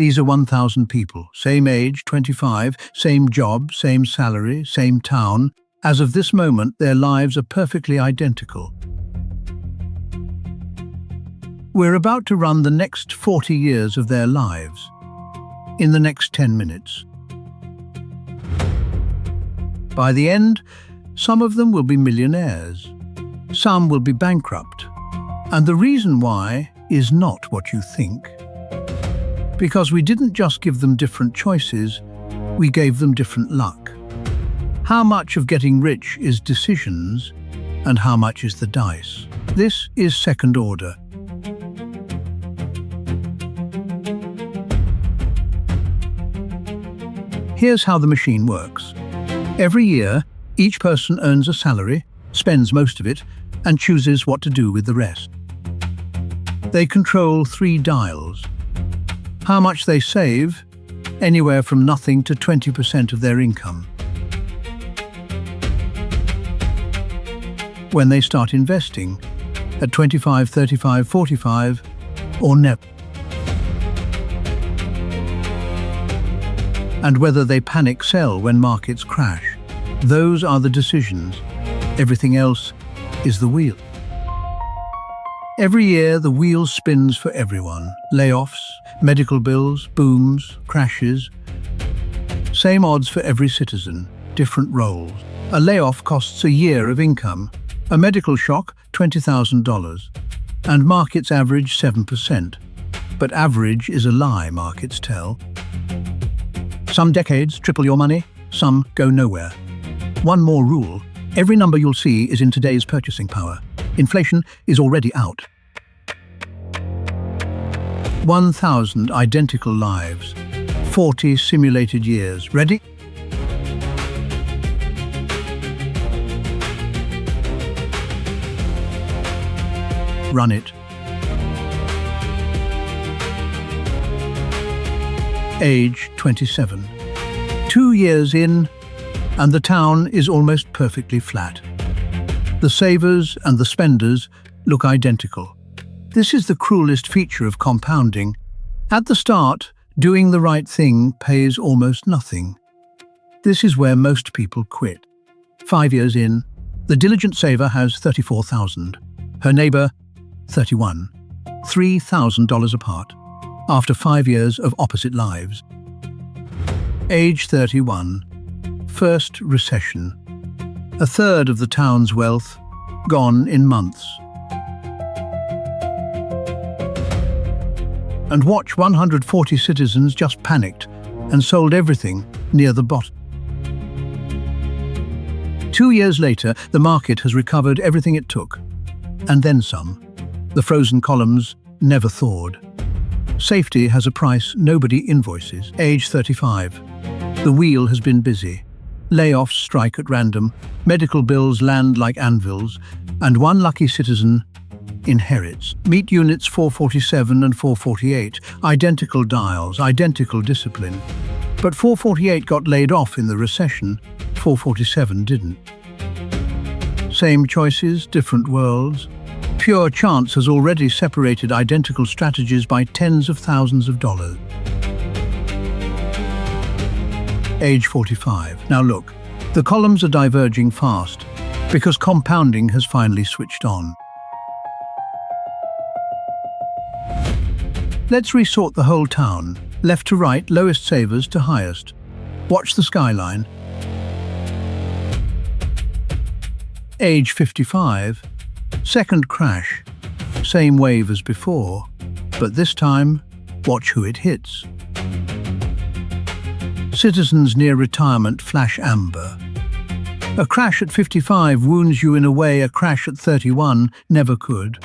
These are 1,000 people, same age, 25, same job, same salary, same town. As of this moment, their lives are perfectly identical. We're about to run the next 40 years of their lives in the next 10 minutes. By the end, some of them will be millionaires. Some will be bankrupt. And the reason why is not what you think. Because we didn't just give them different choices, we gave them different luck. How much of getting rich is decisions, and how much is the dice? This is second order. Here's how the machine works. Every year, each person earns a salary, spends most of it, and chooses what to do with the rest. They control 3 dials. How much they save, anywhere from nothing to 20% of their income. When they start investing, at 25, 35, 45, or never. And whether they panic sell when markets crash. Those are the decisions. Everything else is the wheel. Every year, the wheel spins for everyone. Layoffs, medical bills, booms, crashes. Same odds for every citizen, different roles. A layoff costs a year of income. A medical shock, $20,000. And markets average 7%. But average is a lie, markets tell. Some decades triple your money, some go nowhere. One more rule. Every number you'll see is in today's purchasing power. Inflation is already out. 1,000 identical lives, 40 simulated years. Ready? Run it. Age 27. 2 years in, and the town is almost perfectly flat. The savers and the spenders look identical. This is the cruelest feature of compounding. At the start, doing the right thing pays almost nothing. This is where most people quit. 5 years in, the diligent saver has $34,000. Her neighbor, $31. $3,000 apart. After 5 years of opposite lives. Age 31. First recession. A third of the town's wealth gone in months. And watch 140 citizens just panicked and sold everything near the bottom. 2 years later, the market has recovered everything it took. And then some. The frozen columns never thawed. Safety has a price nobody invoices. Age 35. The wheel has been busy. Layoffs strike at random, medical bills land like anvils, and one lucky citizen inherits. Meet units 447 and 448, identical dials, identical discipline. But 448 got laid off in the recession, 447 didn't. Same choices, different worlds. Pure chance has already separated identical strategies by tens of thousands of dollars. Age 45. Now look, the columns are diverging fast because compounding has finally switched on. Let's resort the whole town, left to right, lowest savers to highest. Watch the skyline. Age 55. Second crash. Same wave as before, but this time, watch who it hits. Citizens near retirement flash amber. A crash at 55 wounds you in a way a crash at 31 never could.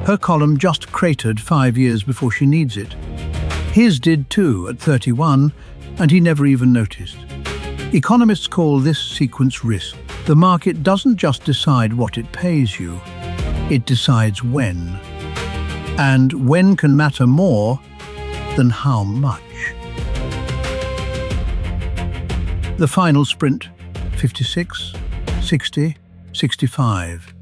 Her column just cratered 5 years before she needs it. His did too at 31, and he never even noticed. Economists call this sequence risk. The market doesn't just decide what it pays you, it decides when. And when can matter more than how much. The final sprint, 56, 60, 65.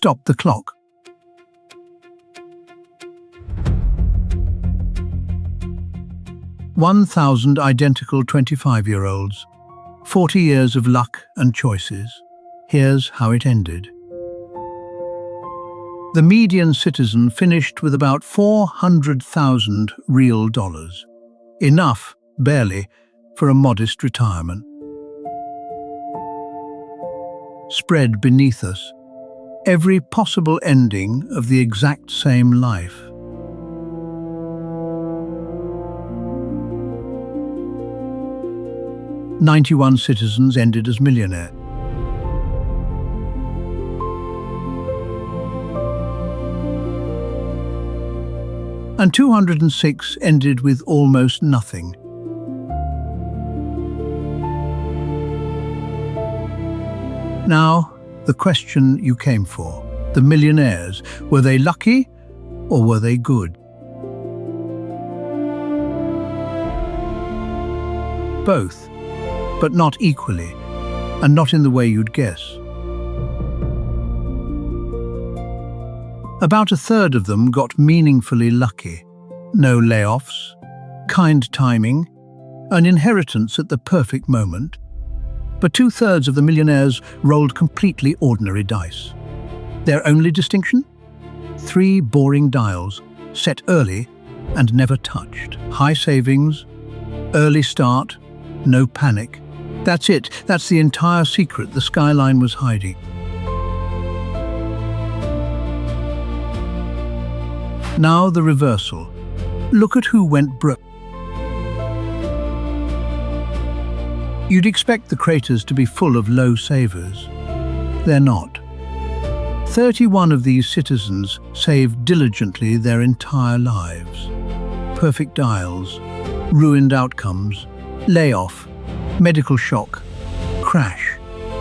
Stop the clock. "1,000 identical 25-year-olds, 40 years of luck and choices. Here's how it ended." The median citizen finished with about 400,000 real dollars. Enough, barely, for a modest retirement. Spread beneath us, every possible ending of the exact same life. "91 citizens ended as millionaire. And 206 ended with almost nothing. Now, the question you came for. The millionaires, were they lucky or were they good? Both, but not equally, and not in the way you'd guess. About a third of them got meaningfully lucky. No layoffs, kind timing, an inheritance at the perfect moment. But 2/3 of the millionaires rolled completely ordinary dice. Their only distinction? 3 boring dials, set early and never touched. High savings, early start, no panic. That's it. That's the entire secret the skyline was hiding. Now the reversal. Look at who went broke. You'd expect the craters to be full of low savers. They're not. 31 of these citizens saved diligently their entire lives. Perfect dials, ruined outcomes, layoff, medical shock, crash,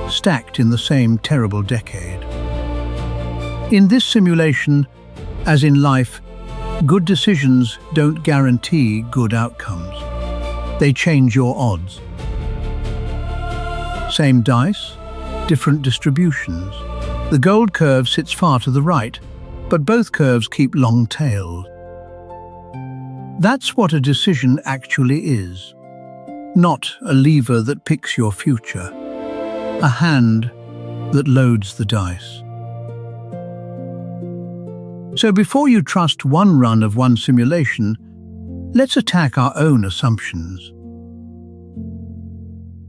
stacked in the same terrible decade. In this simulation, as in life, good decisions don't guarantee good outcomes. They change your odds. Same dice, different distributions. The gold curve sits far to the right, but both curves keep long tails. That's what a decision actually is. Not a lever that picks your future. A hand that loads the dice. So before you trust one run of one simulation, let's attack our own assumptions.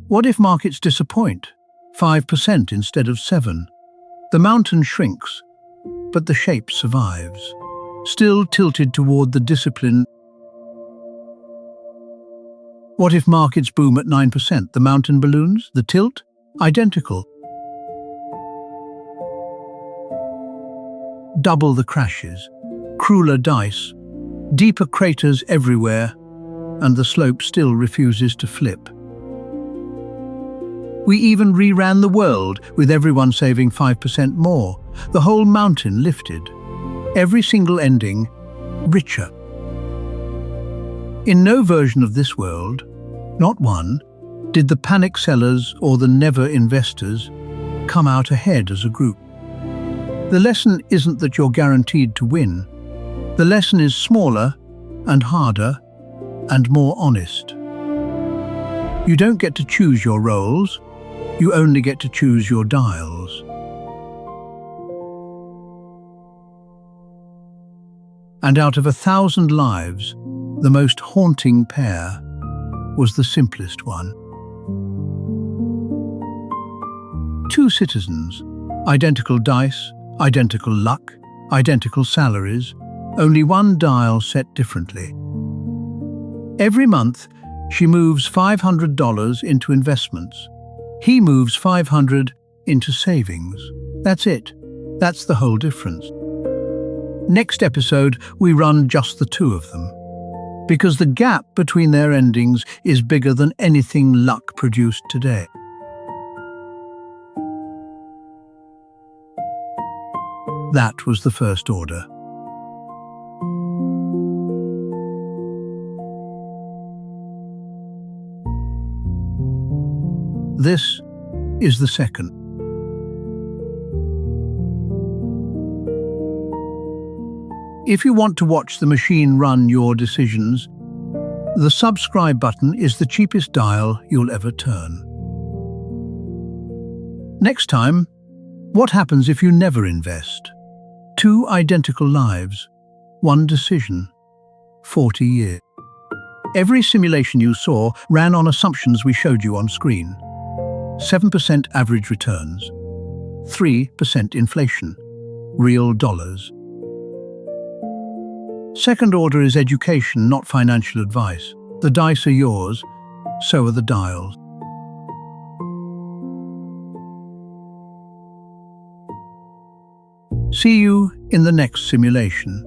What if markets disappoint? 5% instead of 7%. The mountain shrinks, but the shape survives, still tilted toward the discipline. What if markets boom at 9%? The mountain balloons, the tilt, identical. Double the crashes, crueler dice, deeper craters everywhere, and the slope still refuses to flip. We even reran the world, with everyone saving 5% more. The whole mountain lifted. Every single ending, richer. In no version of this world, not one, did the panic sellers or the never investors come out ahead as a group. The lesson isn't that you're guaranteed to win. The lesson is smaller and harder and more honest. You don't get to choose your roles. You only get to choose your dials. And out of 1,000 lives, the most haunting pair was the simplest one. 2 citizens, identical dice, identical luck, identical salaries, only one dial set differently. Every month, she moves $500 into investments. He moves $500 into savings. That's it. That's the whole difference. Next episode, we run just the 2 of them. Because the gap between their endings is bigger than anything luck produced today. That was the first order. This is the second. If you want to watch the machine run your decisions, the subscribe button is the cheapest dial you'll ever turn. Next time, what happens if you never invest? 2 identical lives, 1 decision, 40 years. Every simulation you saw ran on assumptions we showed you on screen. 7% average returns, 3% inflation, real dollars. Second order is education, not financial advice. The dice are yours, so are the dials. See you in the next simulation.